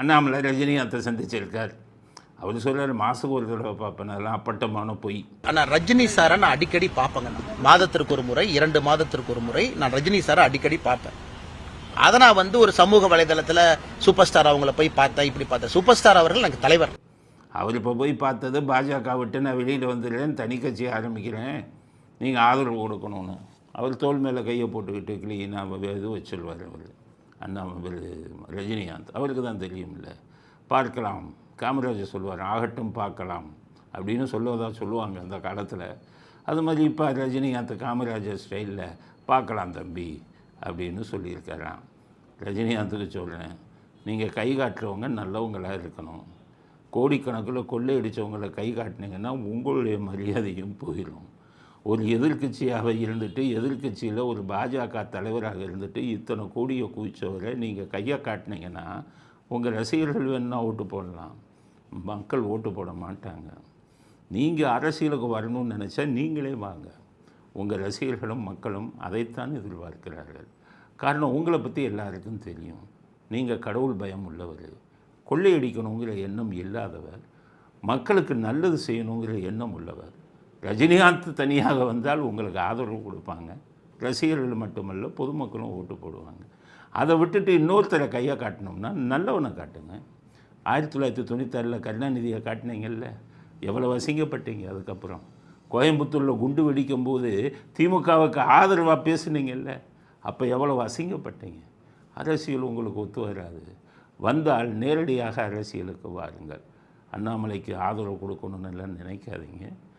அண்ணாமலை ரஜினிகாந்தை சந்திச்சிருக்கார். அவர் சொல்கிறார் மாதத்துக்கு ஒரு தடவை பார்ப்பேன், அதெல்லாம் அப்பட்டமான பொய். ஆனால் ரஜினி சாரை நான் அடிக்கடி பார்ப்பேங்க. மாதத்திற்கு ஒரு முறை 2 மாதத்திற்கு ஒரு முறை நான் ரஜினி சாரை அடிக்கடி பார்ப்பேன். அதை நான் ஒரு சமூக வலைதளத்தில் சூப்பர் ஸ்டார் அவங்கள போய் பார்த்தேன், இப்படி பார்த்தேன். சூப்பர் ஸ்டார் அவர்கள் எனக்கு தலைவர். அவர் இப்போ போய் பார்த்தது பாஜக விட்டு நான் வெளியில் வந்துடுறேன், தனி கட்சி ஆரம்பிக்கிறேன், நீங்கள் ஆதரவு கொடுக்கணும்னு அவர் தோல் மேலே கையை போட்டுக்கிட்டு கிளீனாக இது வச்சுருவார். அவர் அண்ணாமலை ரஜினிகாந்த் அவருக்கு தான் தெரியும்ல. பார்க்கலாம், காமராஜர் சொல்லுவார் ஆகட்டும் பார்க்கலாம் அப்படின்னு சொல்லுவாங்க அந்த காலத்தில். அது மாதிரி இப்போ ரஜினிகாந்த் காமராஜர் ஸ்டைலில் பார்க்கலாம் தம்பி அப்படின்னு சொல்லியிருக்கிறான். ரஜினிகாந்துக்கு சொல்கிறேன், நீங்கள் கை காட்டுறவங்க நல்லவங்களாக இருக்கணும். கோடிக்கணக்கில் கொள்ளையடித்தவங்களை கை காட்டினீங்கன்னா உங்களுடைய மரியாதையும் போயிடும். ஒரு எதிர்கட்சியாக இருந்துட்டு, எதிர்கட்சியில் ஒரு பாஜக தலைவராக இருந்துட்டு இத்தனை கோடியை குவிச்சவரை நீங்கள் கையை காட்டினீங்கன்னா உங்கள் ரசிகர்கள் வேணுன்னா ஓட்டு போடலாம், மக்கள் ஓட்டு போட மாட்டாங்க. நீங்கள் அரசியலுக்கு வரணும்னு நினச்சா நீங்களே வாங்க. உங்கள் ரசிகர்களும் மக்களும் அதைத்தான் எதிர்பார்க்கிறார்கள். காரணம் உங்களை பற்றி எல்லாருக்கும் தெரியும். நீங்கள் கடவுள் பயம் உள்ளவர், கொள்ளையடிக்கணுங்கிற எண்ணம் இல்லாதவர், மக்களுக்கு நல்லது செய்யணுங்கிற எண்ணம் உள்ளவர். ரஜினிகாந்த் தனியாக வந்தால் உங்களுக்கு ஆதரவு கொடுப்பாங்க, ரசிகர்கள் மட்டுமல்ல பொதுமக்களும் ஓட்டு போடுவாங்க. அதை விட்டுட்டு இன்னொருத்தரை கையை காட்டினோம்னா நல்லவனை காட்டுங்க. 1996 கருணாநிதியை காட்டினீங்கல்ல, எவ்வளோ அசிங்கப்பட்டீங்க. அதுக்கப்புறம் கோயம்புத்தூரில் குண்டு வெடிக்கும்போது திமுகவுக்கு ஆதரவாக பேசுனீங்கல்ல, அப்போ எவ்வளோ அசிங்கப்பட்டீங்க. அரசியல் உங்களுக்கு ஒத்து வராது. வந்தால் நேரடியாக அரசியலுக்கு வாருங்கள். அண்ணாமலைக்கு ஆதரவு கொடுக்கணுன்னு எல்லாம் நினைக்காதீங்க.